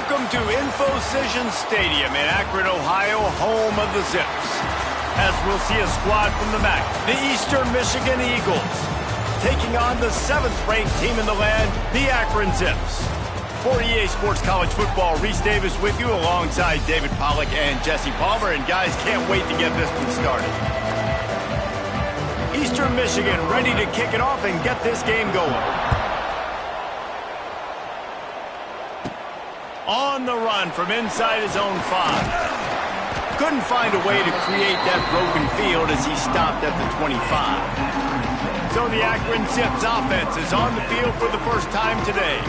Welcome to Infocision Stadium in Akron, Ohio, home of the Zips. As we'll see a squad from the MAC, the Eastern Michigan Eagles, taking on the 7th-ranked team in the land, the Akron Zips. For EA Sports College Football, Reese Davis with you alongside David Pollack and Jesse Palmer. And guys, can't wait to get this one started. Eastern Michigan ready to kick it off and get this game going. On the run from inside his own 5. Couldn't find a way to create that broken field as he stopped at the 25. So the Akron Zips offense is on the field for the first time today.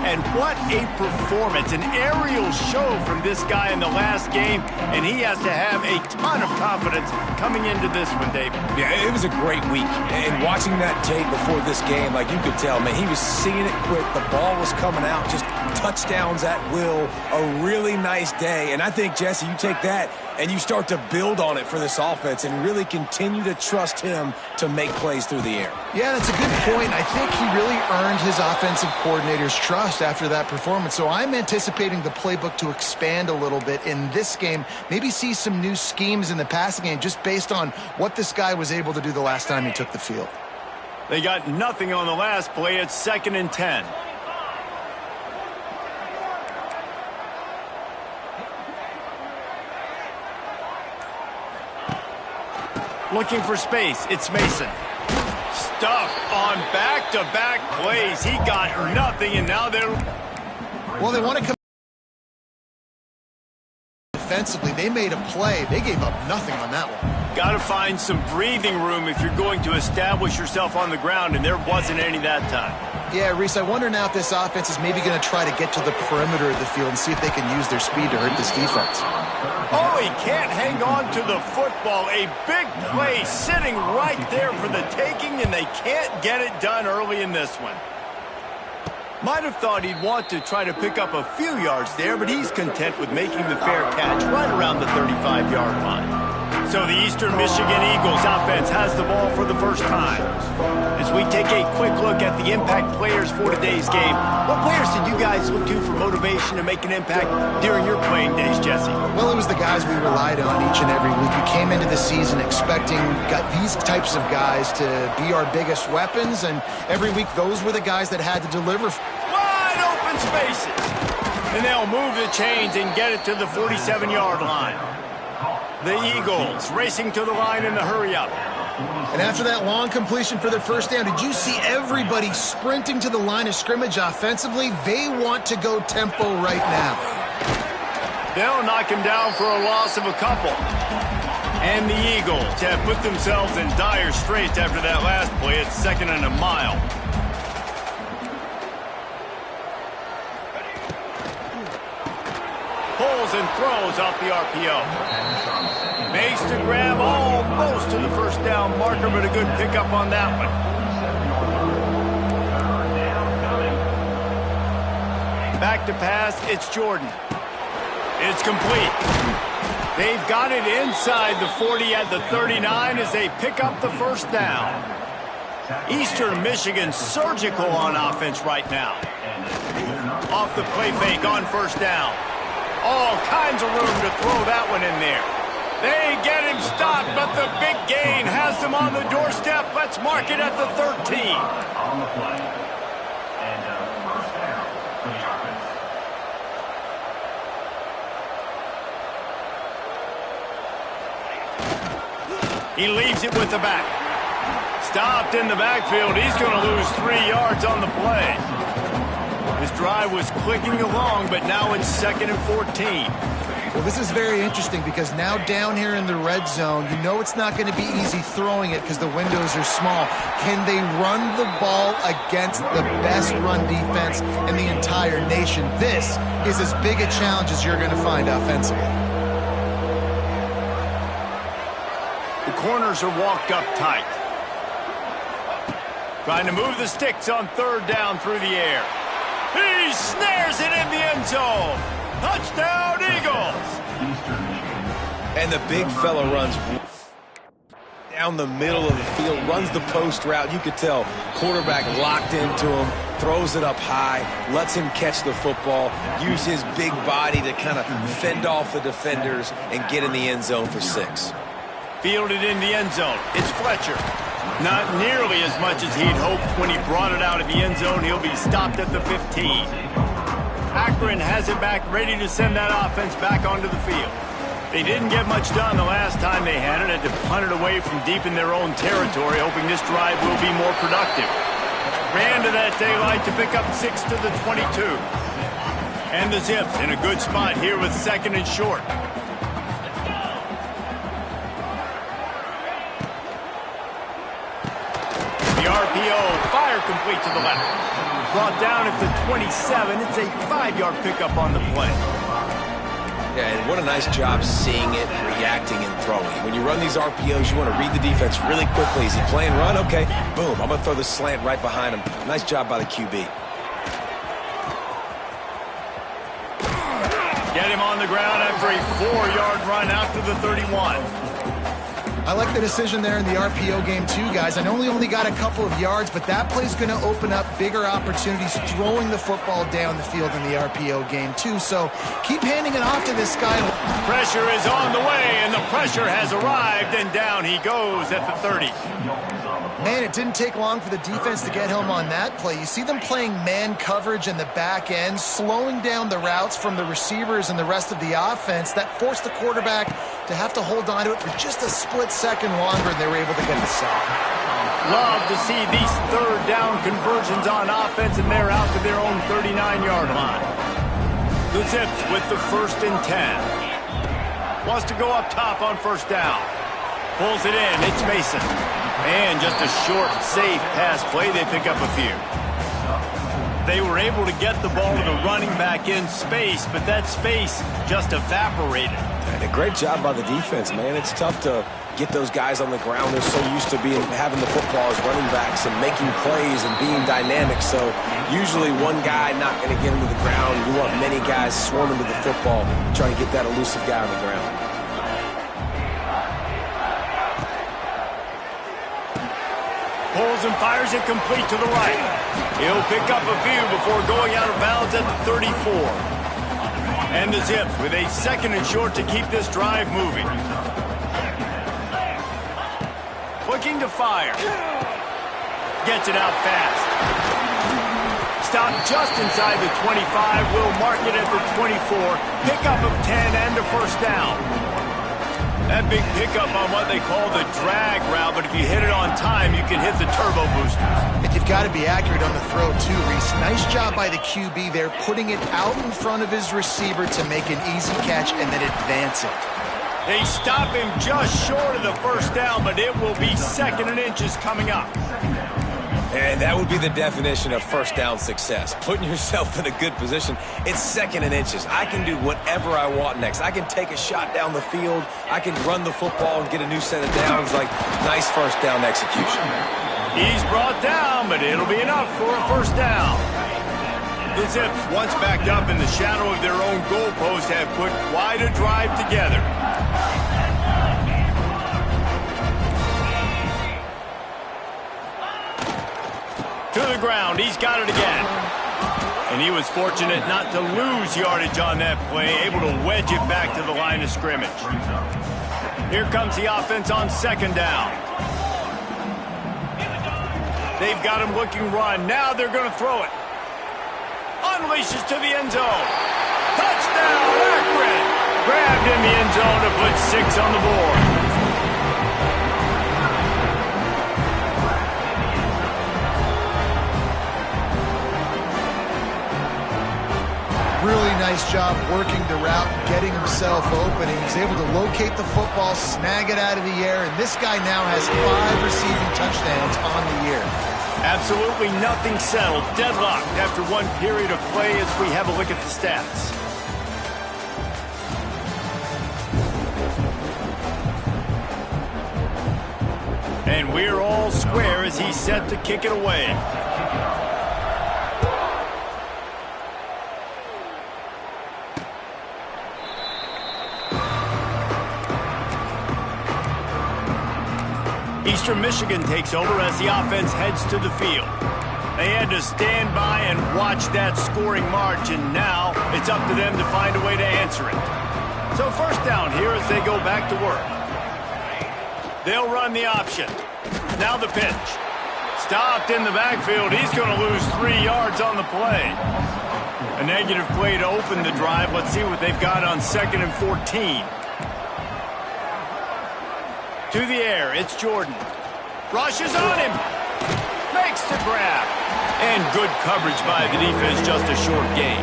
And what a performance, an aerial show from this guy in the last game, and he has to have a ton of confidence coming into this one, David. Yeah, it was a great week, and watching that tape before this game, like you could tell, man, he was seeing it quick, the ball was coming out, just touchdowns at will, a really nice day. And I think, Jesse, you take that and you start to build on it for this offense and really continue to trust him to make plays through the air. Yeah, that's a good point. I think he really earned his offensive coordinator's trust after that performance. So I'm anticipating the playbook to expand a little bit in this game, maybe see some new schemes in the passing game just based on what this guy was able to do the last time he took the field. They got nothing on the last play. It's 2nd and 10. Looking for space. It's Mason. Stuffed on back-to-back plays. He got nothing, and now they're... Well, they want to come defensively. They made a play. They gave up nothing on that one. Got to find some breathing room if you're going to establish yourself on the ground, and there wasn't any that time. Yeah, Reese, I wonder now if this offense is maybe going to try to get to the perimeter of the field and see if they can use their speed to hurt this defense. Oh, he can't hang on to the football. A big play sitting right there for the taking, and they can't get it done early in this one. Might have thought he'd want to try to pick up a few yards there, but he's content with making the fair catch right around the 35-yard line. So the Eastern Michigan Eagles offense has the ball for the first time. As we take a quick look at the impact players for today's game, what players did you guys look to for motivation to make an impact during your playing days, Jesse? Well, it was the guys we relied on each and every week. We came into the season expecting these types of guys to be our biggest weapons, and every week those were the guys that had to deliver. Wide open spaces. And they'll move the chains and get it to the 47-yard line. The Eagles racing to the line in the hurry-up. And after that long completion for their first down, did you see everybody sprinting to the line of scrimmage offensively? They want to go tempo right now. They'll knock him down for a loss of a couple. And the Eagles have put themselves in dire straits after that last play. It's 2nd and a mile. Pulls and throws off the RPO. Makes the grab almost to the first down marker, but a good pickup on that one. Back to pass, it's Jordan. It's complete. They've got it inside the 40 at the 39 as they pick up the first down. Eastern Michigan surgical on offense right now. Off the play fake on first down. All kinds of room to throw that one in there. They get him stopped, but the big gain has them on the doorstep. Let's mark it at the 13. On the play. And first down for the offense. He leaves it with the back. Stopped in the backfield. He's going to lose 3 yards on the play. His drive was clicking along, but now it's 2nd and 14. Well, this is very interesting because now down here in the red zone, you know it's not going to be easy throwing it because the windows are small. Can they run the ball against the best run defense in the entire nation? This is as big a challenge as you're going to find offensively. The corners are walked up tight. Trying to move the sticks on 3rd down through the air. He snares it in the end zone. Touchdown, Eagles! And the big fella runs down the middle of the field, runs the post route. You could tell quarterback locked into him. throws it up high, lets him catch the football, use his big body to kind of fend off the defenders and get in the end zone for 6. Fielded in the end zone. It's Fletcher. Not nearly as much as he'd hoped when he brought it out of the end zone. He'll be stopped at the 15. Akron has it back, ready to send that offense back onto the field. They didn't get much done the last time they had it. Had to punt it away from deep in their own territory, hoping this drive will be more productive. Ran to that daylight to pick up 6 to the 22. And the Zips in a good spot here with 2nd and short. The RPO, fire complete to the left. Brought down at the 27. It's a 5-yard pickup on the play. Yeah, and what a nice job seeing it, reacting, and throwing. When you run these RPOs, you want to read the defense really quickly. Is he playing run? Okay, boom. I'm going to throw the slant right behind him. Nice job by the QB. Get him on the ground after a 4-yard run out to the 31. I like the decision there in the RPO game too, guys. I know he only got a couple of yards, but that play's going to open up bigger opportunities throwing the football down the field in the RPO game too. So keep handing it off to this guy. Pressure is on the way, and the pressure has arrived, and down he goes at the 30. Man, it didn't take long for the defense to get home on that play. You see them playing man coverage in the back end, slowing down the routes from the receivers and the rest of the offense. That forced the quarterback to have to hold on to it for just a split second longer, and they were able to get the sack. Love to see these 3rd down conversions on offense, and they're out to their own 39-yard line. The Zips with the 1st and 10. Wants to go up top on 1st down. Pulls it in. It's Mason. And just a short, safe pass play. They pick up a few. They were able to get the ball to the running back in space, but that space just evaporated. And a great job by the defense, man. It's tough to get those guys on the ground. They're so used to having the football as running backs and making plays and being dynamic. So usually one guy not going to get him to the ground. You want many guys swarming to the football, trying to get that elusive guy on the ground. Pulls and fires it complete to the right. He'll pick up a few before going out of bounds at the 34. And the Zips with a 2nd and short to keep this drive moving. Looking to fire. Gets it out fast. Stopped just inside the 25. Will mark it at the 24. Pickup of 10 and a 1st down. That big pickup on what they call the drag route, but if you hit it on time, you can hit the turbo boosters. And you've got to be accurate on the throw too, Reese. Nice job by the QB there, putting it out in front of his receiver to make an easy catch and then advance it. They stop him just short of the 1st down, but it will be 2nd and inches coming up. And that would be the definition of 1st down success. Putting yourself in a good position. It's 2nd and inches. I can do whatever I want next. I can take a shot down the field. I can run the football and get a new set of downs. Like, nice 1st down execution. He's brought down, but it'll be enough for a 1st down. The Zips, once backed up in the shadow of their own goalpost, have put quite a drive together. To the ground, he's got it again. And he was fortunate not to lose yardage on that play, able to wedge it back to the line of scrimmage. Here comes the offense on 2nd down. They've got him looking run. Now they're going to throw it. Unleashes to the end zone. Touchdown, Akron! Grabbed in the end zone to put 6 on the board. Really nice job working the route, getting himself open. He was able to locate the football, snag it out of the air, and this guy now has 5 receiving touchdowns on the year. Absolutely nothing settled. Deadlocked after one period of play as we have a look at the stats. And we're all square as he's set to kick it away. Eastern Michigan takes over as the offense heads to the field. They had to stand by and watch that scoring march, and now it's up to them to find a way to answer it. So first down here as they go back to work. They'll run the option. Now the pitch. Stopped in the backfield. He's going to lose 3 yards on the play. A negative play to open the drive. Let's see what they've got on 2nd and 14. To the air, it's Jordan. Rushes on him. Makes the grab. And good coverage by the defense, just a short gain.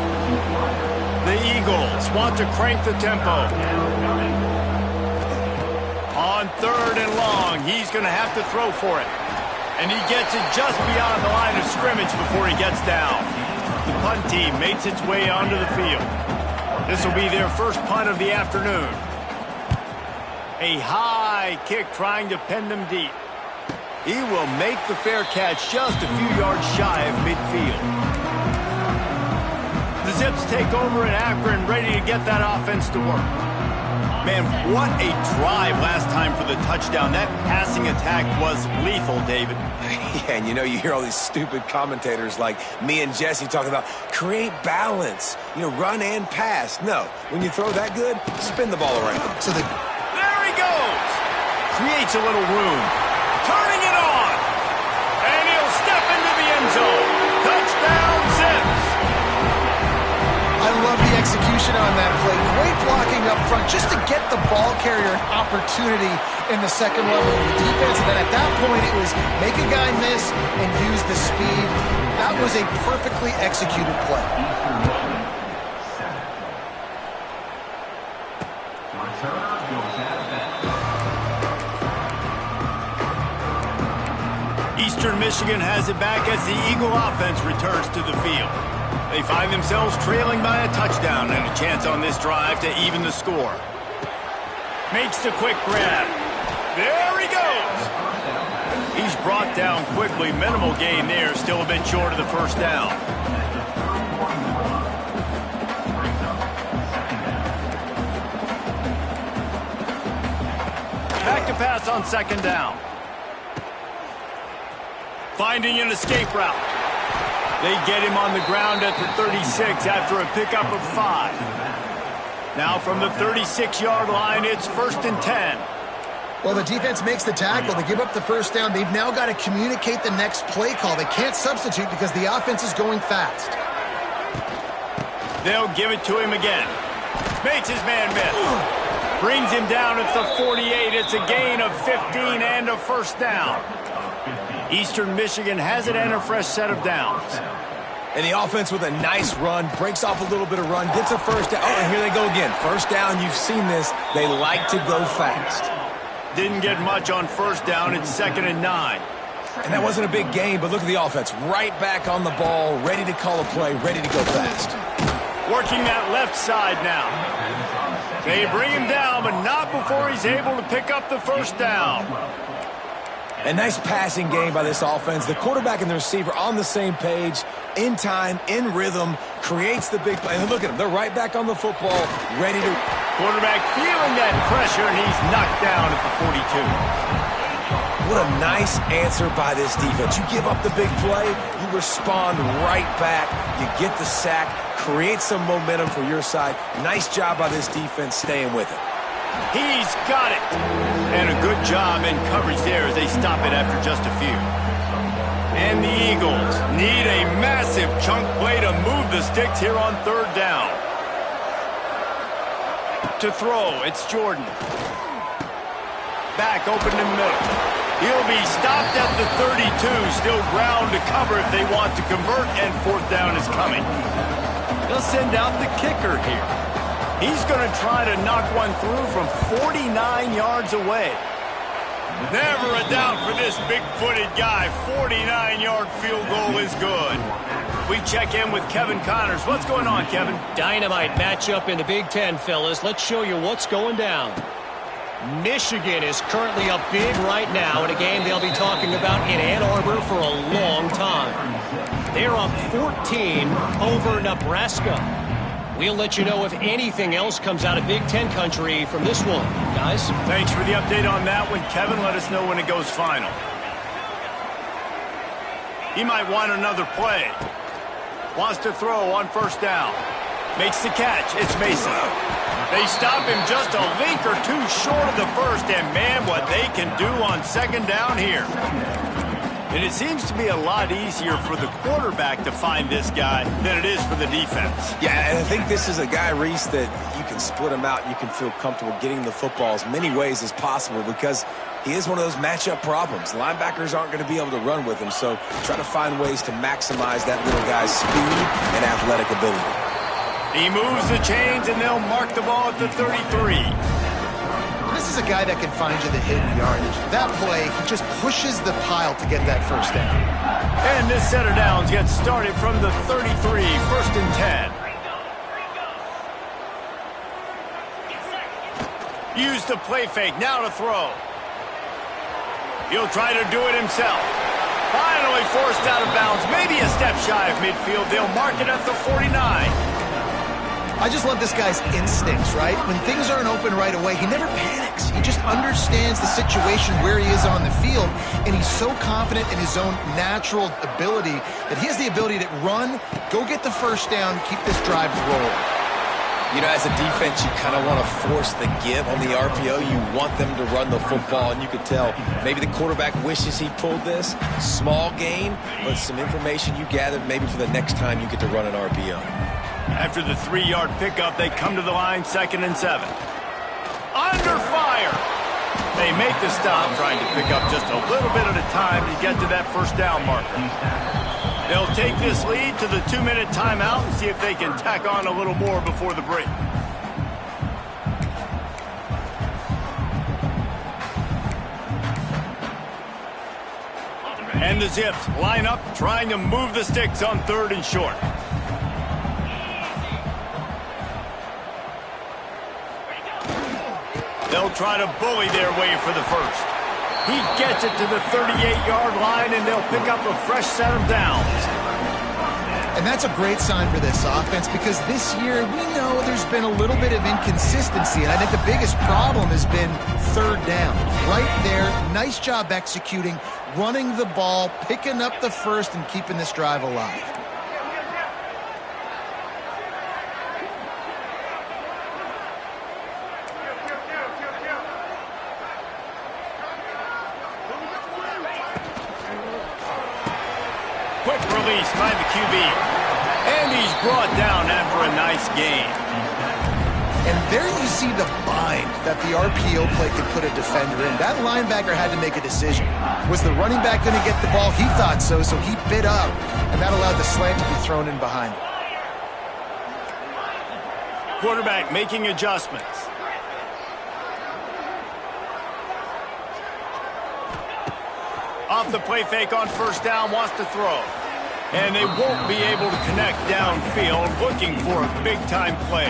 The Eagles want to crank the tempo. On 3rd and long, he's going to have to throw for it. And he gets it just beyond the line of scrimmage before he gets down. The punt team makes its way onto the field. This will be their first punt of the afternoon. A high kick trying to pin them deep. He will make the fair catch just a few yards shy of midfield. The Zips take over at Akron, ready to get that offense to work. Man, what a drive last time for the touchdown. That passing attack was lethal, David. Yeah, and you hear all these stupid commentators like me and Jesse talking about create balance, run and pass. No, when you throw that good, spin the ball around. There he goes. Creates a little room. Turning it on. And he'll step into the end zone. Touchdown, Zips. I love the execution on that play. Great blocking up front just to get the ball carrier an opportunity in the second level of the defense. And then at that point, it was make a guy miss and use the speed. That was a perfectly executed play. Eastern Michigan has it back as the Eagle offense returns to the field. They find themselves trailing by a touchdown and a chance on this drive to even the score. Makes the quick grab. There he goes. He's brought down quickly. Minimal gain there. Still a bit short of the first down. Back to pass on 2nd down. Finding an escape route. They get him on the ground at the 36 after a pickup of 5. Now from the 36-yard line, it's 1st and 10. Well, the defense makes the tackle. They give up the first down. They've now got to communicate the next play call. They can't substitute because the offense is going fast. They'll give it to him again. Makes his man miss. Brings him down at the 48. It's a gain of 15 and a first down. Eastern Michigan has it and a fresh set of downs. And the offense with a nice run, breaks off a little bit of run, gets a first down. Oh, and here they go again. First down, you've seen this. They like to go fast. Didn't get much on first down. It's 2nd and 9. And that wasn't a big gain, but look at the offense. Right back on the ball, ready to call a play, ready to go fast. Working that left side now. They bring him down, but not before he's able to pick up the first down. A nice passing game by this offense. The quarterback and the receiver on the same page, in time, in rhythm, creates the big play. And look at them. They're right back on the football, ready to... Quarterback feeling that pressure, and he's knocked down at the 42. What a nice answer by this defense. You give up the big play, you respond right back, you get the sack, create some momentum for your side. Nice job by this defense staying with it. He's got it. And a good job in coverage there as they stop it after just a few. And the Eagles need a massive chunk play to move the sticks here on 3rd down. To throw, it's Jordan. Back open in the middle. He'll be stopped at the 32. Still ground to cover if they want to convert, and 4th down is coming. They'll send out the kicker here. He's going to try to knock one through from 49 yards away. Never a doubt for this big-footed guy. 49-yard field goal is good. We check in with Kevin Connors. What's going on, Kevin? Dynamite matchup in the Big Ten, fellas. Let's show you what's going down. Michigan is currently up big right now in a game they'll be talking about in Ann Arbor for a long time. They're up 14 over Nebraska. We'll let you know if anything else comes out of Big Ten country from this one, guys. Thanks for the update on that one, Kevin. Let us know when it goes final. He might want another play. Wants to throw on first down. Makes the catch. It's Mason. They stop him just a link or two short of the first, and man, what they can do on second down here. And it seems to be a lot easier for the quarterback to find this guy than it is for the defense. Yeah, and I think this is a guy, Reese, that you can split him out. You can feel comfortable getting the football as many ways as possible because he is one of those matchup problems. Linebackers aren't going to be able to run with him, so try to find ways to maximize that little guy's speed and athletic ability. He moves the chains, and they'll mark the ball at the 33. This is a guy that can find you the hidden yardage. That play, he just pushes the pile to get that first down. And this set of downs gets started from the 33, first and 10. Use the play fake, now to throw. He'll try to do it himself. Finally forced out of bounds, maybe a step shy of midfield. They'll mark it at the 49. I just love this guy's instincts, right? When things aren't open right away, he never panics. He just understands the situation where he is on the field, and he's so confident in his own natural ability that he has the ability to run, go get the first down, keep this drive rolling. You know, as a defense, you kind of want to force the give on the RPO. You want them to run the football, and you could tell maybe the quarterback wishes he pulled this. Small gain, but some information you gathered maybe for the next time you get to run an RPO. After the 3-yard pickup, they come to the line, 2nd and 7. Under fire! They make the stop, trying to pick up just a little bit at a time to get to that first down marker. They'll take this lead to the 2-minute timeout and see if they can tack on a little more before the break. And the Zips line up, trying to move the sticks on 3rd and short. They'll try to bully their way for the first. He gets it to the 38-yard line, and they'll pick up a fresh set of downs. And that's a great sign for this offense because this year we know there's been a little bit of inconsistency, and I think the biggest problem has been 3rd down. Right there, nice job executing, running the ball, picking up the first, and keeping this drive alive. Quick release by the QB. And he's brought down after a nice gain. And there you see the bind that the RPO play could put a defender in. That linebacker had to make a decision. Was the running back going to get the ball? He thought so, so he bit up. And that allowed the slant to be thrown in behind. Quarterback making adjustments. Off the play fake on first down, wants to throw. And they won't be able to connect downfield, looking for a big-time play.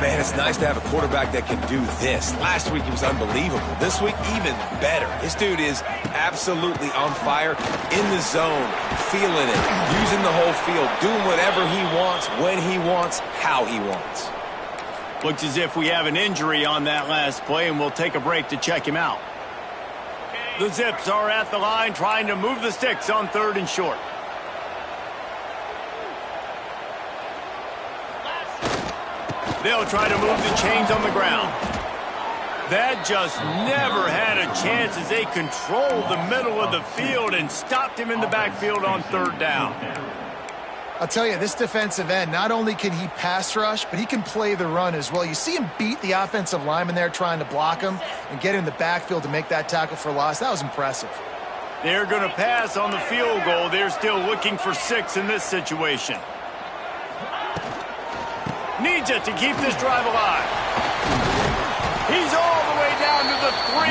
Man, it's nice to have a quarterback that can do this. Last week he was unbelievable. This week, even better. This dude is absolutely on fire, in the zone, feeling it, using the whole field, doing whatever he wants, when he wants, how he wants. Looks as if we have an injury on that last play, and we'll take a break to check him out. The Zips are at the line trying to move the sticks on 3rd and short. They'll try to move the chains on the ground. That just never had a chance as they controlled the middle of the field and stopped him in the backfield on 3rd down. I'll tell you, this defensive end, not only can he pass rush, but he can play the run as well. You see him beat the offensive lineman there trying to block him and get in the backfield to make that tackle for loss. That was impressive. They're going to pass on the field goal. They're still looking for 6 in this situation. Needs it to keep this drive alive. He's all the way down to the 3.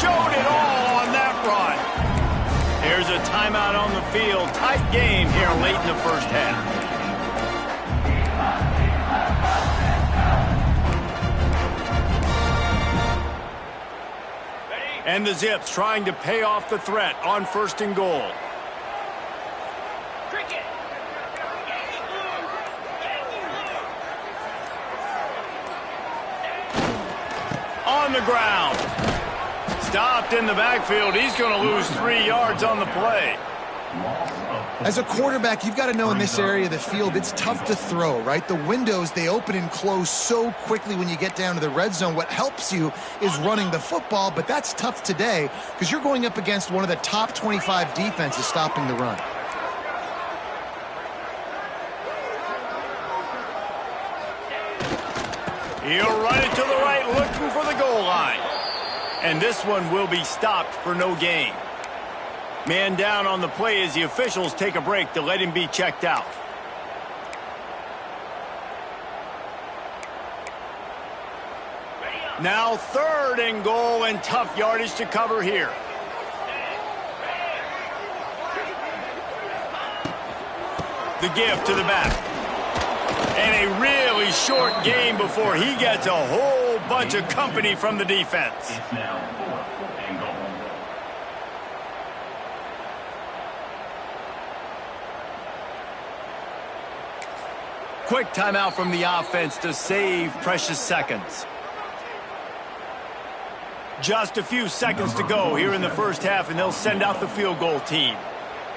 Showed it all on that run. There's a timeout on the field. Tight game here late in the first half. And the Zips trying to pay off the threat on 1st and goal. On the ground. Stopped in the backfield. He's going to lose 3 yards on the play. As a quarterback, you've got to know in this area of the field, it's tough to throw, right? The windows, they open and close so quickly when you get down to the red zone. What helps you is running the football, but that's tough today because you're going up against one of the top 25 defenses stopping the run. He'll run it to the right, looking for the goal line. And this one will be stopped for no gain. Man down on the play as the officials take a break to let him be checked out. Now 3rd and goal, and tough yardage to cover here. The give to the back. And a really short game before he gets a whole bunch of company from the defense. It's now 4th and goal. Quick timeout from the offense to save precious seconds. Just a few seconds to go here in the first half, and they'll send out the field goal team.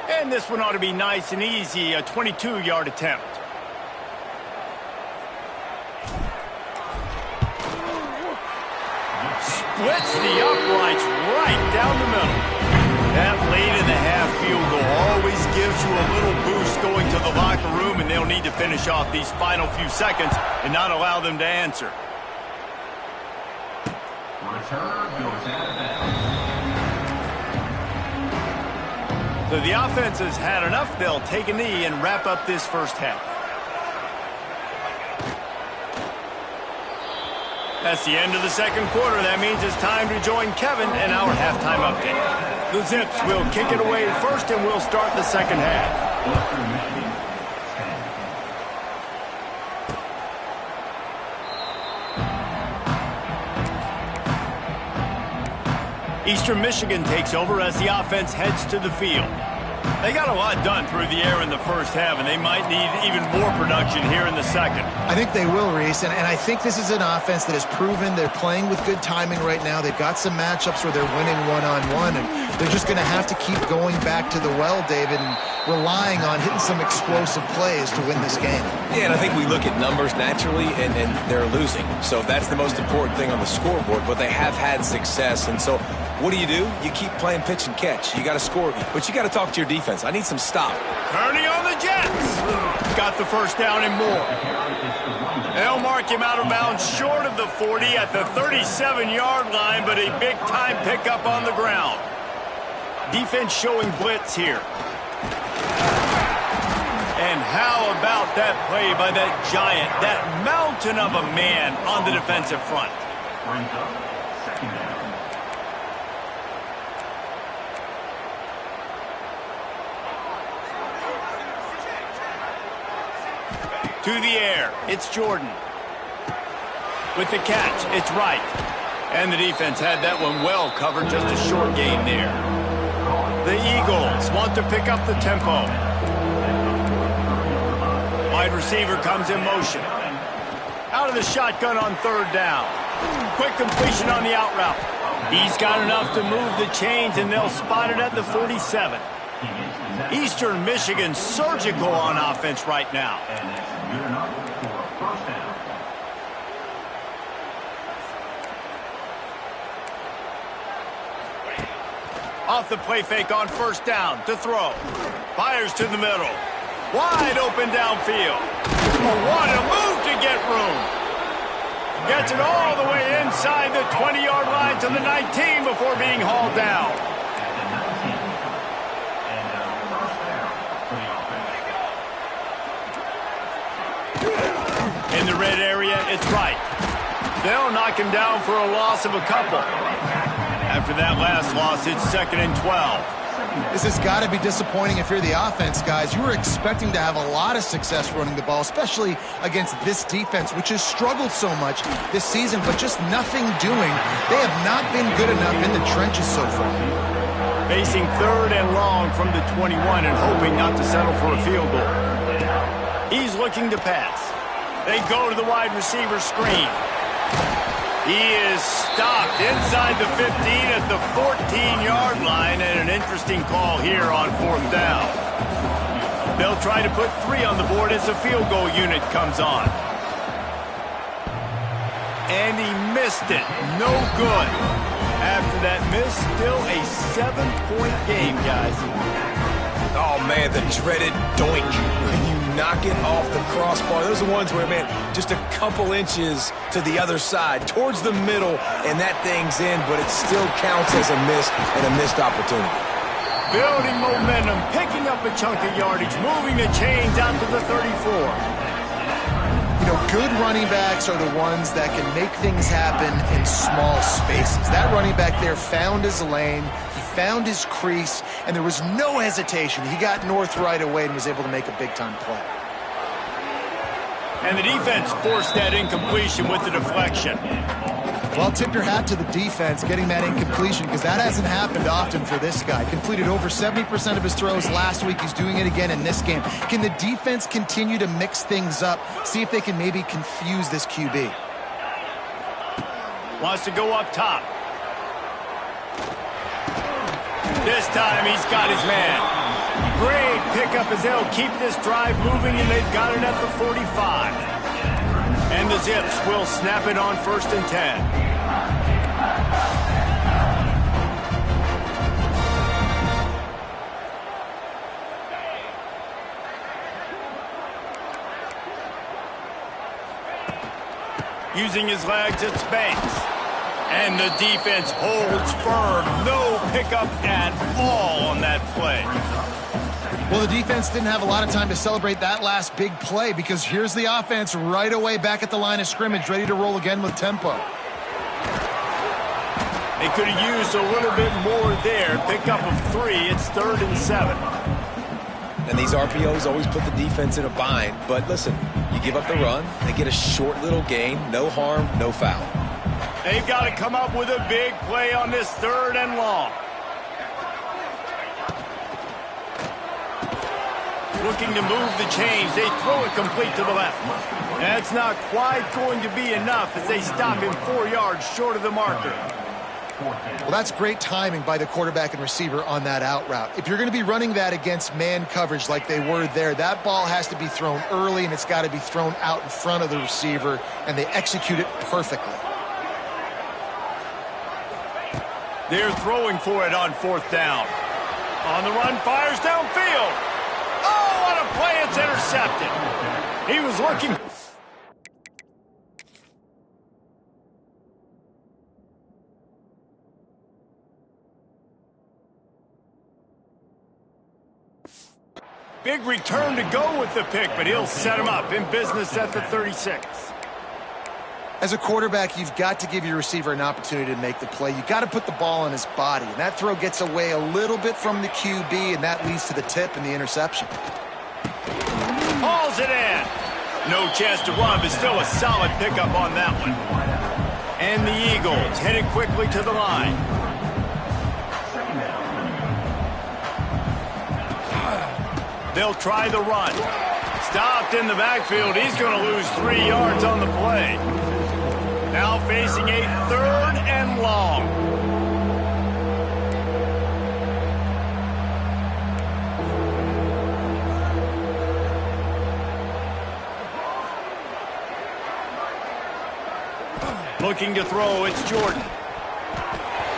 And this one ought to be nice and easy, a 22-yard attempt. Splits the uprights right down the middle. That late in the half field goal always gives you a little boost going to the locker room, and they'll need to finish off these final few seconds and not allow them to answer. Return goes out of bounds. So the offense has had enough. They'll take a knee and wrap up this first half. That's the end of the second quarter. That means it's time to join Kevin and our halftime update. The Zips will kick it away first, and we'll start the second half. Eastern Michigan takes over as the offense heads to the field. They got a lot done through the air in the first half, and they might need even more production here in the second. I think they will, Reese, and I think this is an offense that has proven they're playing with good timing right now. They've got some matchups where they're winning one-on-one, and they're just going to have to keep going back to the well, David, and relying on hitting some explosive plays to win this game. Yeah, and I think we look at numbers naturally, and they're losing. So that's the most important thing on the scoreboard, but they have had success. And so what do? You keep playing pitch and catch. You got to score, but you got to talk to your defense. I need some stop. Turning on the Jets. Got the first down and more. They'll mark him out of bounds short of the 40 at the 37-yard line, but a big-time pickup on the ground. Defense showing blitz here. And how about that play by that giant, that mountain of a man on the defensive front? Brings up 2nd down. To the air, it's Jordan. With the catch, it's Wright. And the defense had that one well covered, just a short gain there. The Eagles want to pick up the tempo. Wide receiver comes in motion. Out of the shotgun on 3rd down. Quick completion on the out route. He's got enough to move the chains, and they'll spot it at the 47. Eastern Michigan surgical on offense right now. And that's good enough for a first down. Off the play fake on 1st down to throw. Fires to the middle. Wide open downfield. Oh, what a move to get room. Gets it all the way inside the 20-yard line to the 19 before being hauled down. In the red area, it's Wright. They'll knock him down for a loss of a couple. After that last loss, it's 2nd and 12. This has got to be disappointing if you're the offense, guys. You were expecting to have a lot of success running the ball, especially against this defense, which has struggled so much this season, but just nothing doing. They have not been good enough in the trenches so far. Facing 3rd and long from the 21 and hoping not to settle for a field goal. He's looking to pass. They go to the wide receiver screen. He is stopped inside the 15 at the 14-yard line, and an interesting call here on 4th down. They'll try to put 3 on the board as the field goal unit comes on. And he missed it. No good. After that miss, still a 7-point game, guys. Oh, man, the dreaded doink. When you knock it off the crossbar. Those are the ones where, man, just a couple inches to the other side, towards the middle, and that thing's in, but it still counts as a miss and a missed opportunity. Building momentum, picking up a chunk of yardage, moving the chains out to the 34. You know, good running backs are the ones that can make things happen in small spaces. That running back there found his lane, he found his crease, and there was no hesitation. He got north right away and was able to make a big-time play. And the defense forced that incompletion with the deflection. Well, tip your hat to the defense getting that incompletion, because that hasn't happened often for this guy. Completed over 70% of his throws last week. He's doing it again in this game. Can the defense continue to mix things up? See if they can maybe confuse this QB. Wants to go up top. This time he's got his man. Great pickup as they'll keep this drive moving, and they've got it at the 45. And the Zips will snap it on 1st and 10. Using his legs, it's Banks. And the defense holds firm. No pickup at all on that play. Well, the defense didn't have a lot of time to celebrate that last big play, because here's the offense right away back at the line of scrimmage, ready to roll again with tempo. They could have used a little bit more there. Pickup of 3. It's 3rd and 7. And these RPOs always put the defense in a bind. But listen, you give up the run, they get a short little gain, no harm, no foul. They've got to come up with a big play on this 3rd and long. Looking to move the chains. They throw it complete to the left. That's not quite going to be enough as they stop him 4 yards short of the marker. Well, that's great timing by the quarterback and receiver on that out route. If you're going to be running that against man coverage like they were there, that ball has to be thrown early, and it's got to be thrown out in front of the receiver, and they execute it perfectly. They're throwing for it on 4th down. On the run, fires downfield. Oh, what a play. It's intercepted. He was looking. Big return to go with the pick, but he'll set him up in business at the 36. As a quarterback, you've got to give your receiver an opportunity to make the play. You've got to put the ball on his body, and that throw gets away a little bit from the QB, and that leads to the tip and the interception. Hauls it in. No chance to run, but still a solid pickup on that one. And the Eagles headed quickly to the line. They'll try the run. Stopped in the backfield. He's going to lose 3 yards on the play. Now facing a 3rd and long. Looking to throw, it's Jordan.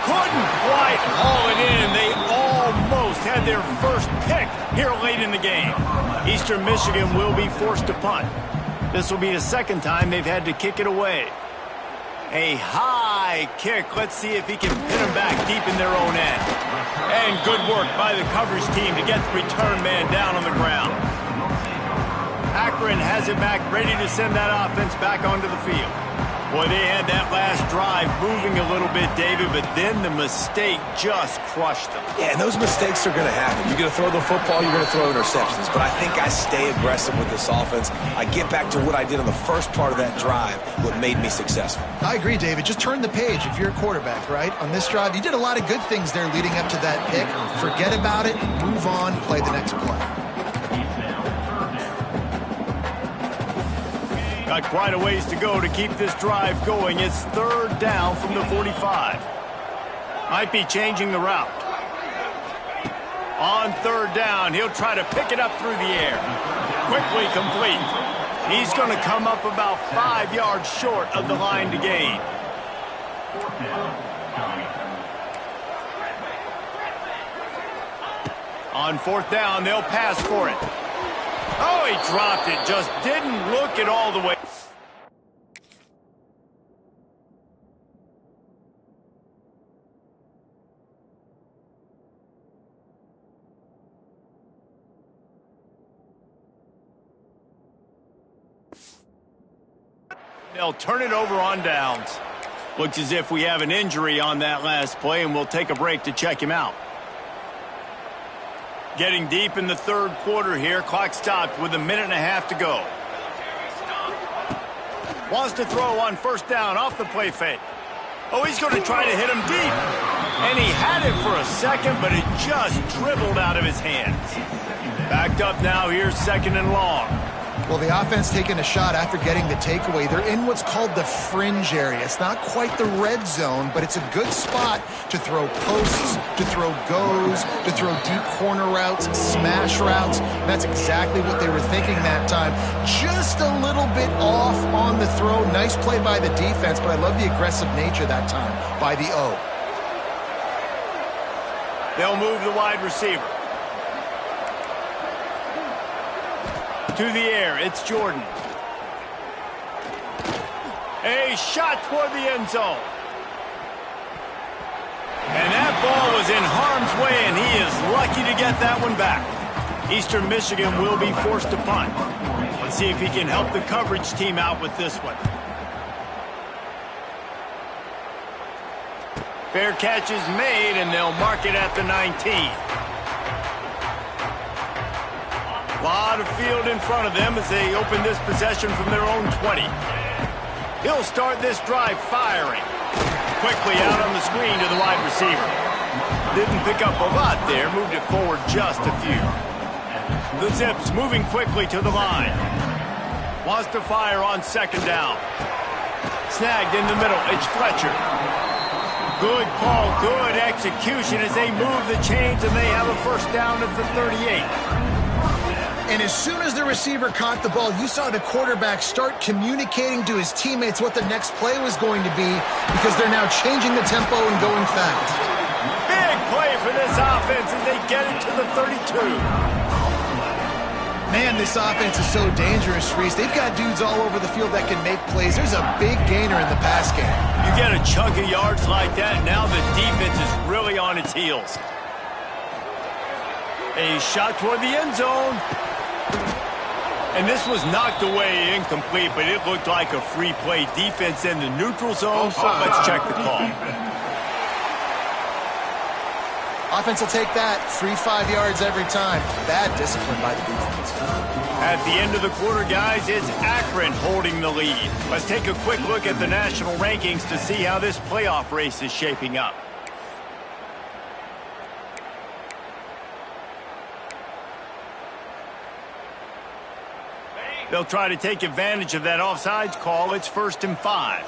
Couldn't quite haul it in. They almost had their first pick here late in the game. Eastern Michigan will be forced to punt. This will be the 2nd time they've had to kick it away. A high kick. Let's see if he can pin them back deep in their own end. And good work by the coverage team to get the return man down on the ground. Akron has it back, ready to send that offense back onto the field. Boy, they had that last drive moving a little bit, David, but then the mistake just crushed them. Yeah, and those mistakes are going to happen. You're going to throw the football, you're going to throw interceptions. But I think I stay aggressive with this offense. I get back to what I did on the first part of that drive, what made me successful. I agree, David. Just turn the page if you're a quarterback, right? On this drive, you did a lot of good things there leading up to that pick. Forget about it, move on, play the next play. Got quite a ways to go to keep this drive going. It's third down from the 45. Might be changing the route. On third down, he'll try to pick it up through the air. Quickly complete. He's going to come up about 5 yards short of the line to gain. On fourth down, they'll pass for it. Oh, he dropped it. Just didn't look it all the way. They'll turn it over on downs. Looks as if we have an injury on that last play, and we'll take a break to check him out. Getting deep in the third quarter here. Clock stopped with 1.5 minutes to go. Wants to throw on first down off the play fake. Oh, he's going to try to hit him deep. And he had it for a second, but it just dribbled out of his hands. Backed up now. Here's second and long. Well, the offense taking a shot after getting the takeaway. They're in what's called the fringe area. It's not quite the red zone, but it's a good spot to throw posts, to throw goes, to throw deep corner routes, smash routes. That's exactly what they were thinking that time. Just a little bit off on the throw. Nice play by the defense, but I love the aggressive nature that time by the O. They'll move the wide receiver. To the air, it's Jordan. A shot toward the end zone. And that ball was in harm's way, and he is lucky to get that one back. Eastern Michigan will be forced to punt. Let's see if he can help the coverage team out with this one. Fair catch is made, and they'll mark it at the 19. A lot of field in front of them as they open this possession from their own 20. He'll start this drive firing. Quickly out on the screen to the wide receiver. Didn't pick up a lot there, moved it forward just a few. The Zips moving quickly to the line. Wants to fire on second down. Snagged in the middle, it's Fletcher. Good call, good execution as they move the chains, and they have a first down at the 38. And as soon as the receiver caught the ball, you saw the quarterback start communicating to his teammates what the next play was going to be, because they're now changing the tempo and going fast. Big play for this offense as they get it to the 32. Man, this offense is so dangerous, Reese. They've got dudes all over the field that can make plays. There's a big gainer in the pass game. You get a chunk of yards like that, now the defense is really on its heels. A shot toward the end zone. And this was knocked away incomplete, but it looked like a free play. Defense in the neutral zone. Let's check the call. Offense will take that. Free 5 yards every time. Bad discipline by the defense. At the end of the quarter, guys, it's Akron holding the lead. Let's take a quick look at the national rankings to see how this playoff race is shaping up. They'll try to take advantage of that offsides call. It's 1st and 5.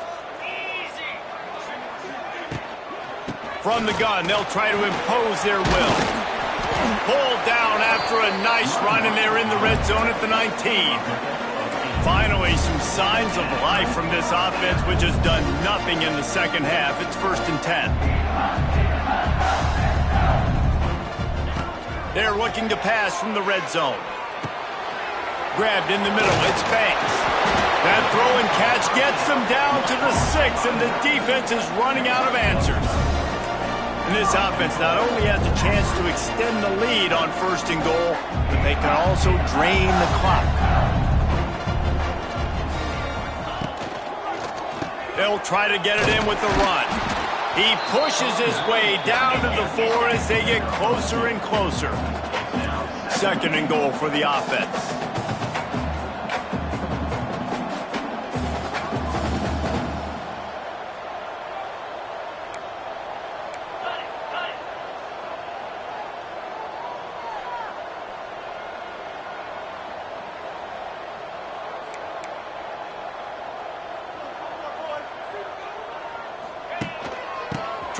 From the gun, they'll try to impose their will. Pulled down after a nice run, and they're in the red zone at the 19. Finally, some signs of life from this offense, which has done nothing in the second half. It's 1st and 10. They're looking to pass from the red zone. Grabbed in the middle, it's Banks. That throw and catch gets them down to the 6, and the defense is running out of answers. And this offense not only has a chance to extend the lead on 1st and goal, but they can also drain the clock. They'll try to get it in with the run. He pushes his way down to the 4 as they get closer and closer. 2nd and goal for the offense.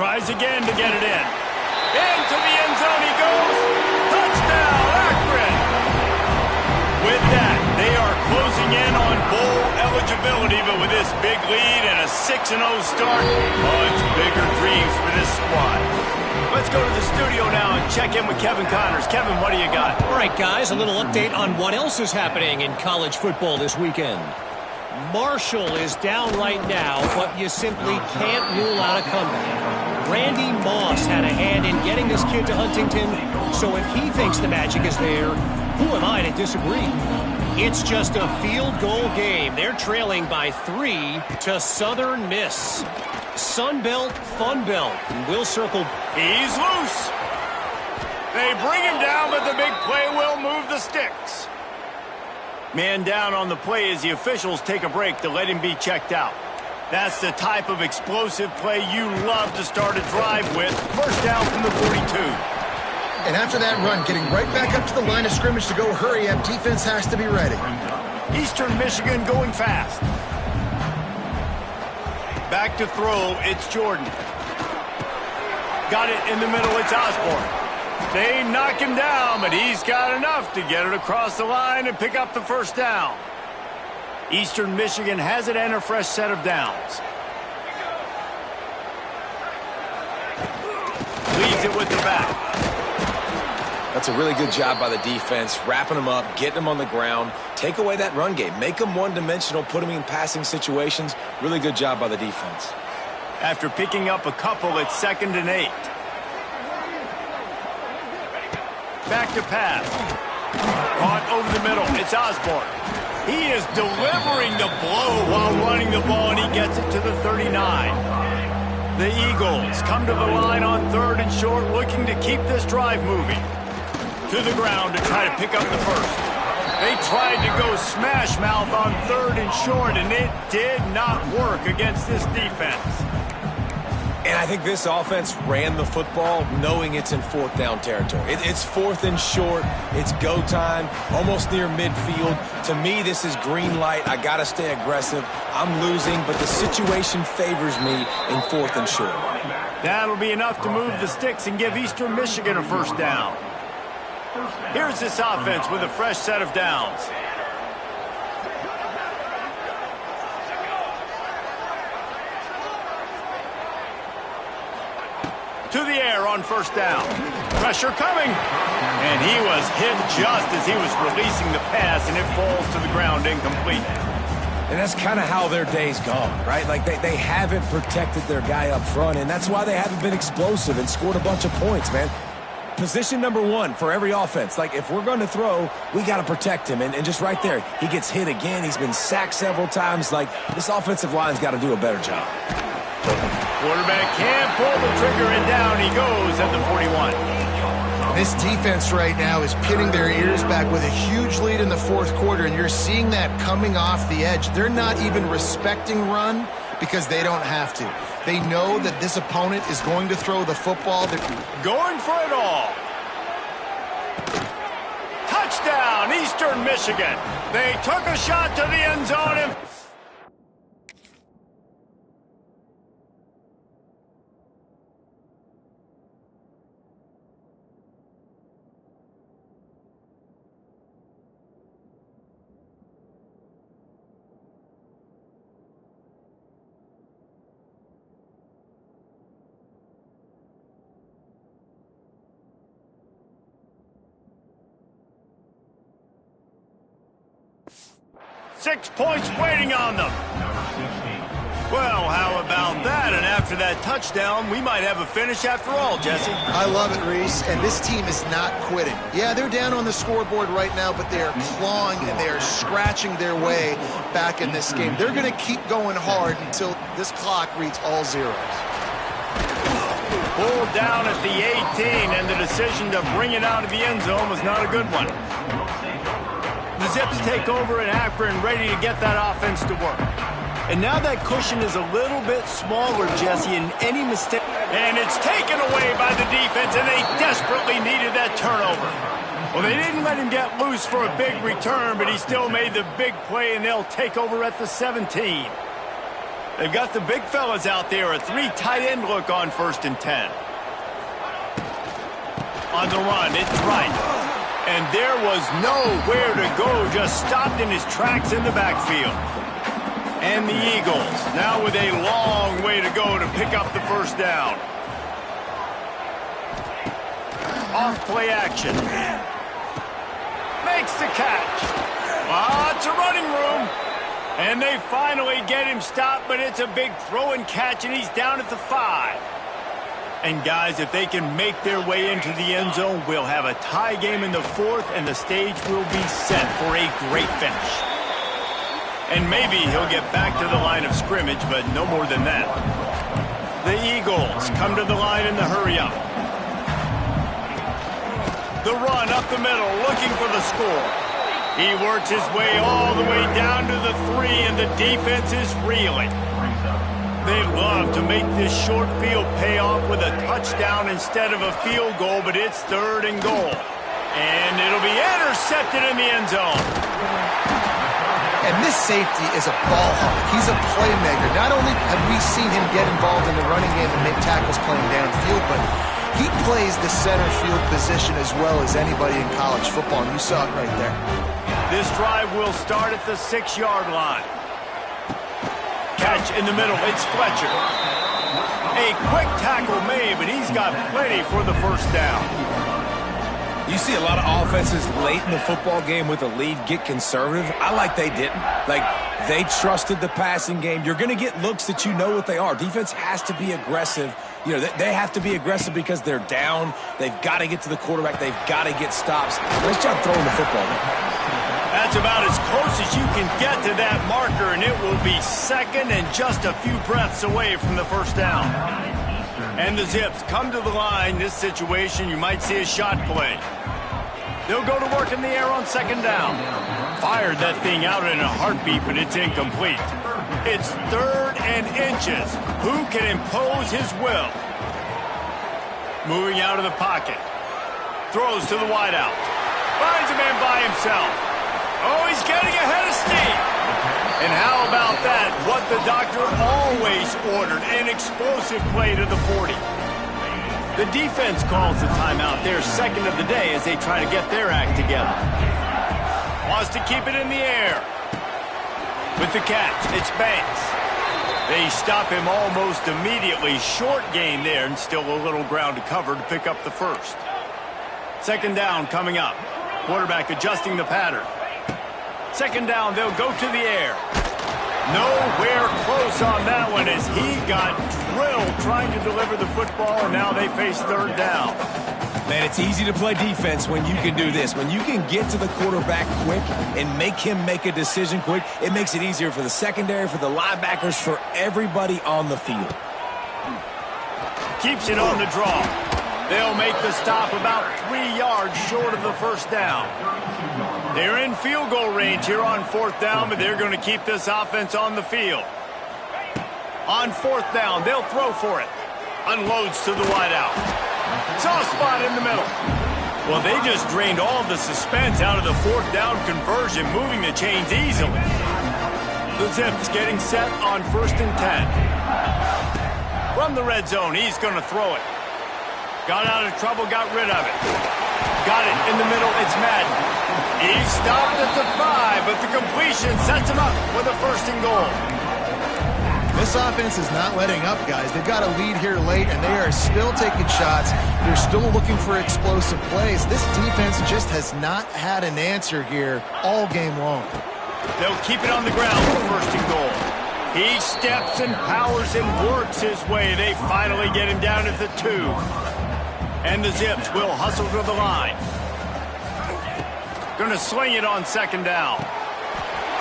Tries again to get it in. Into the end zone he goes. Touchdown, Akron. With that, they are closing in on bowl eligibility, but with this big lead and a 6-0 start, much bigger dreams for this squad. Let's go to the studio now and check in with Kevin Connors. Kevin, what do you got? All right, guys, a little update on what else is happening in college football this weekend. Marshall is down right now, but you simply can't rule out a comeback. Randy Moss had a hand in getting this kid to Huntington, so if he thinks the magic is there, who am I to disagree? It's just a field goal game. They're trailing by 3 to Southern Miss. Sun Belt, Fun Belt. We'll circle. He's loose. They bring him down, but the big play will move the sticks. Man down on the play as the officials take a break to let him be checked out. That's the type of explosive play you love to start a drive with. First down from the 42. And after that run, getting right back up to the line of scrimmage to go hurry up, defense has to be ready. Eastern Michigan going fast. Back to throw, it's Jordan. Got it in the middle, it's Osborne. They knock him down, but he's got enough to get it across the line and pick up the first down. Eastern Michigan has it and a fresh set of downs. Leaves it with the back. That's a really good job by the defense, wrapping them up, getting them on the ground, take away that run game, make them one-dimensional, put them in passing situations. Really good job by the defense. After picking up a couple, it's 2nd and 8. Back to pass. Caught over the middle. It's Osborne. He is delivering the blow while running the ball, and he gets it to the 39. The Eagles come to the line on 3rd and short, looking to keep this drive moving. To the ground to try to pick up the first. They tried to go smash mouth on 3rd and short, and it did not work against this defense. And I think this offense ran the football knowing it's in 4th down territory. It's 4th and short. It's go time, almost near midfield. To me, this is green light. I got to stay aggressive. I'm losing, but the situation favors me in 4th and short. That'll be enough to move the sticks and give Eastern Michigan a first down. Here's this offense with a fresh set of downs. To the air on first down. Pressure coming. And he was hit just as he was releasing the pass, and it falls to the ground incomplete. And that's kind of how their day's gone, right? Like they haven't protected their guy up front, and that's why they haven't been explosive and scored a bunch of points, man. Position number 1 for every offense. Like, if we're going to throw, we got to protect him. And just right there, he gets hit again. He's been sacked several times. Like, this offensive line's got to do a better job. Quarterback can't pull the trigger, and down he goes at the 41. This defense right now is pinning their ears back with a huge lead in the 4th quarter, and you're seeing that coming off the edge. They're not even respecting run because they don't have to. They know that this opponent is going to throw the football. They're going for it all. Touchdown, Eastern Michigan. They took a shot to the end zone and... Six points waiting on them. Well, how about that? And after that touchdown, we might have a finish after all, Jesse. I love it, Reese. And this team is not quitting. Yeah, they're down on the scoreboard right now, but they are clawing and they are scratching their way back in this game. They're going to keep going hard until this clock reads all zeros. Pulled down at the 18, and the decision to bring it out of the end zone was not a good one. The Zips take over in Akron, ready to get that offense to work. And now that cushion is a little bit smaller, Jesse, and any mistake... And it's taken away by the defense, and they desperately needed that turnover. Well, they didn't let him get loose for a big return, but he still made the big play, and they'll take over at the 17. They've got the big fellas out there. A 3 tight end look on 1st and 10. On the run, it's right. And there was nowhere to go, just stopped in his tracks in the backfield. And the Eagles, now with a long way to go to pick up the 1st down. Off play action. Makes the catch. Lots of running room. And they finally get him stopped, but it's a big throw and catch, and he's down at the 5. And guys, if they can make their way into the end zone, we'll have a tie game in the 4th, and the stage will be set for a great finish. And maybe he'll get back to the line of scrimmage, but no more than that. The Eagles come to the line in the hurry-up. The run up the middle, looking for the score. He works his way all the way down to the 3, and the defense is reeling. They love to make this short field pay off with a touchdown instead of a field goal, but it's 3rd and goal. And it'll be intercepted in the end zone. And this safety is a ball hawk. He's a playmaker. Not only have we seen him get involved in the running game and make tackles playing downfield, but he plays the center field position as well as anybody in college football, and you saw it right there. This drive will start at the 6-yard line. Catch in the middle, it's Fletcher. A quick tackle made, but he's got plenty for the 1st down. You see a lot of offenses late in the football game with a lead get conservative. I like they didn't. Like, they trusted the passing game. You're going to get looks that you know what they are. Defense has to be aggressive. You know, they have to be aggressive because they're down. They've got to get to the quarterback. They've got to get stops. Nice job throwing the football. That's about as close as you can get to that marker, and it will be 2nd and just a few breaths away from the 1st down. And the Zips come to the line. This situation, you might see a shot play. They'll go to work in the air on 2nd down. Fired that thing out in a heartbeat, but it's incomplete. It's 3rd and inches. Who can impose his will? Moving out of the pocket. Throws to the wideout. Finds a man by himself. Oh, he's getting ahead of steam. And how about that? What the doctor always ordered, an explosive play to the 40. The defense calls the timeout, their 2nd of the day, as they try to get their act together. Wants to keep it in the air. With the catch, it's Banks. They stop him almost immediately. Short gain there, and still a little ground to cover to pick up the 1st. 2nd down coming up. Quarterback adjusting the pattern. 2nd down, they'll go to the air. Nowhere close on that one as he got drilled trying to deliver the football, and now they face 3rd down. Man, it's easy to play defense when you can do this. When you can get to the quarterback quick and make him make a decision quick, it makes it easier for the secondary, for the linebackers, for everybody on the field. Keeps it on the draw. They'll make the stop about 3 yards short of the 1st down. They're in field goal range here on 4th down, but they're going to keep this offense on the field. On 4th down, they'll throw for it. Unloads to the wideout. Soft spot in the middle. Well, they just drained all the suspense out of the 4th down conversion, moving the chains easily. The Zips getting set on 1st and 10. From the red zone, he's going to throw it. Got out of trouble, got rid of it. Got it in the middle, it's Madden. He stopped at the 5, but the completion sets him up with a 1st and goal. This offense is not letting up, guys. They've got a lead here late, and they are still taking shots. They're still looking for explosive plays. This defense just has not had an answer here all game long. They'll keep it on the ground for 1st and goal. He steps and powers and works his way. They finally get him down at the 2. And the Zips will hustle to the line. Going to sling it on 2nd down.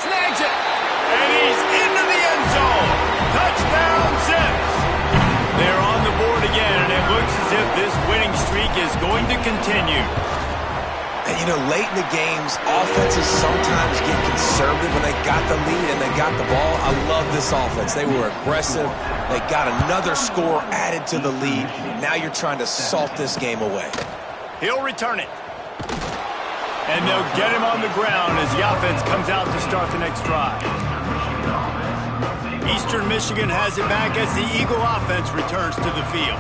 Snags it. And he's into the end zone. Touchdown, Zips. They're on the board again, and it looks as if this winning streak is going to continue. And, you know, late in the games, offenses sometimes get conservative when they got the lead and they got the ball. I love this offense. They were aggressive. They got another score added to the lead. Now you're trying to salt this game away. He'll return it. And they'll get him on the ground as the offense comes out to start the next drive. Eastern Michigan has it back as the Eagle offense returns to the field.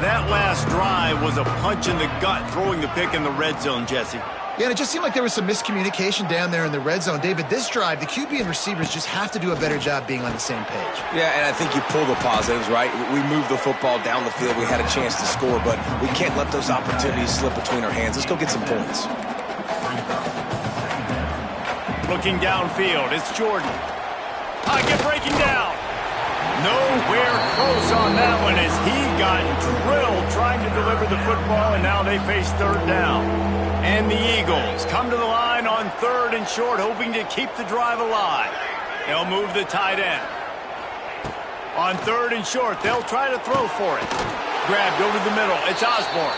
That last drive was a punch in the gut, throwing the pick in the red zone, Jesse. Yeah, and it just seemed like there was some miscommunication down there in the red zone. David, this drive, the QB and receivers just have to do a better job being on the same page. Yeah, and I think you pull the positives, right? We moved the football down the field. We had a chance to score, but we can't let those opportunities slip between our hands. Let's go get some points. Looking downfield, it's Jordan. Pocket breaking down. Nowhere close on that one as he got drilled trying to deliver the football, and now they face third down. And the Eagles come to the line on 3rd and short, hoping to keep the drive alive. They'll move the tight end. On 3rd and short, they'll try to throw for it. Grabbed over the middle, it's Osborne.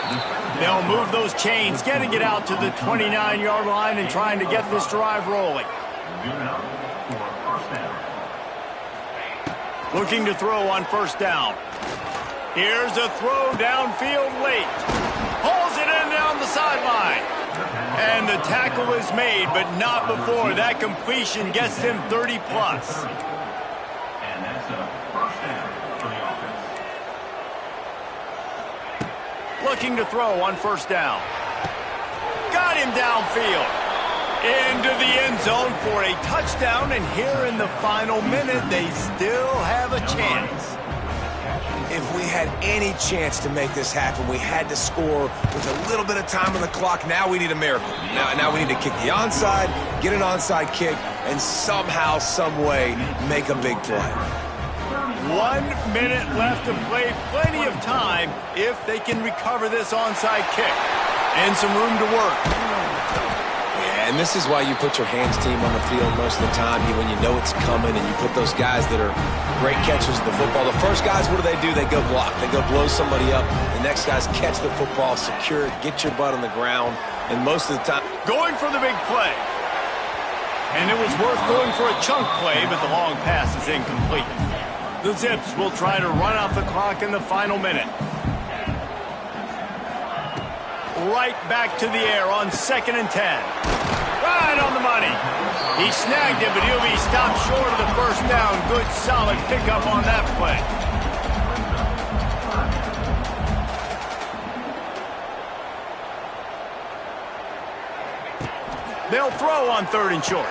They'll move those chains, getting it out to the 29-yard line and trying to get this drive rolling. Looking to throw on 1st down. Here's a throw downfield late. Pulls it in down the sideline. And the tackle is made, but not before. That completion gets them 30+. And that's a 1st down for the offense. Looking to throw on 1st down. Got him downfield. Into the end zone for a touchdown, and here in the final minute, they still have a chance. If we had any chance to make this happen, we had to score with a little bit of time on the clock. Now we need a miracle. Now we need to kick the onside, get an onside kick, and somehow, some way, make a big play. 1 minute left to play. Plenty of time if they can recover this onside kick. And some room to work. And this is why you put your hands team on the field most of the time, when you know it's coming, and you put those guys that are great catchers of the football. The first guys, what do? They go block. They go blow somebody up. The next guys catch the football, secure it, get your butt on the ground, and most of the time... Going for the big play. And it was worth going for a chunk play, but the long pass is incomplete. The Zips will try to run out the clock in the final minute. Right back to the air on 2nd and 10. Right on the money. He snagged it, but he'll be stopped short of the 1st down. Good, solid pickup on that play. They'll throw on 3rd and short.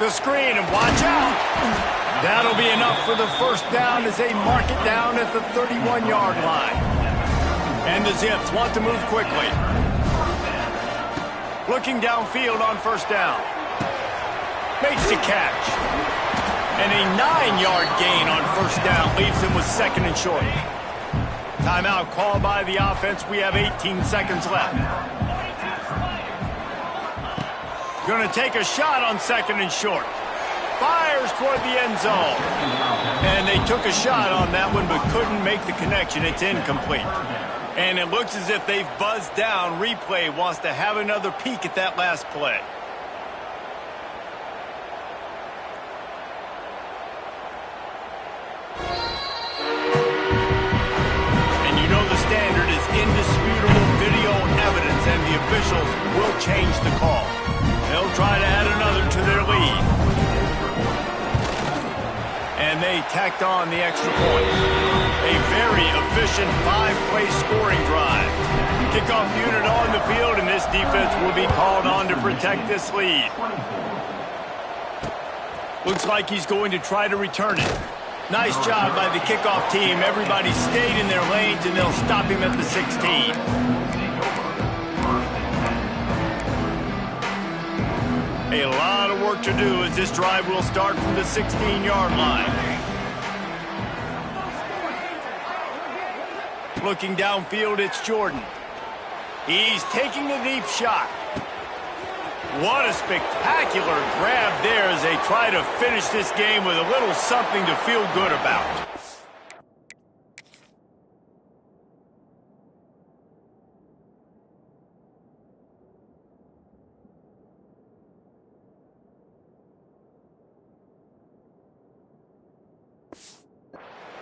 The screen, and watch out. That'll be enough for the 1st down as they mark it down at the 31-yard line. And the Zips want to move quickly. Looking downfield on 1st down. Makes the catch. And a 9-yard gain on 1st down leaves him with 2nd and short. Timeout called by the offense. We have 18 seconds left. Going to take a shot on 2nd and short. Fires toward the end zone. And they took a shot on that one but couldn't make the connection. It's incomplete. And it looks as if they've buzzed down. Replay wants to have another peek at that last play. And you know the standard is indisputable video evidence, and the officials will change the call. They'll try to add another to their lead. And they tacked on the extra point. A very efficient 5-play scoring drive. Kickoff unit on the field, and this defense will be called on to protect this lead. Looks like he's going to try to return it. Nice job by the kickoff team. Everybody stayed in their lanes, and they'll stop him at the 16. A lot of work to do as this drive will start from the 16-yard line. Looking downfield, it's Jordan. He's taking a deep shot. What a spectacular grab there as they try to finish this game with a little something to feel good about.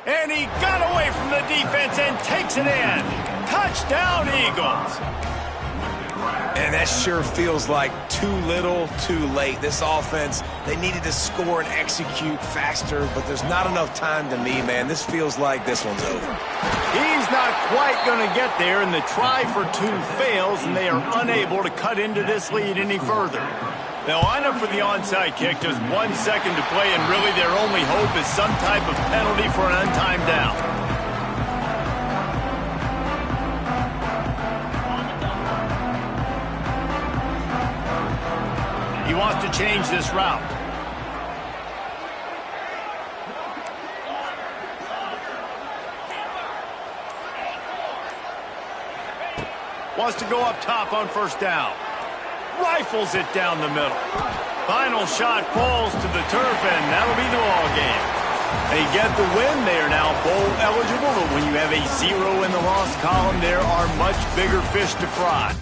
And he got away from the defense and takes it in. Touchdown, Eagles. And that sure feels like too little, too late. This offense, they needed to score and execute faster, but there's not enough time to me, man. This feels like this one's over. He's not quite going to get there, and the try for two fails, and they are unable to cut into this lead any further. They'll line up for the onside kick, just 1 second to play, and really their only hope is some type of penalty for an untimed down. He wants to change this route. Wants to go up top on first down. Rifles it down the middle. Final shot falls to the turf, and that'll be the ball game. They get the win. They are now bowl eligible, but when you have a 0 in the loss column, there are much bigger fish to fry.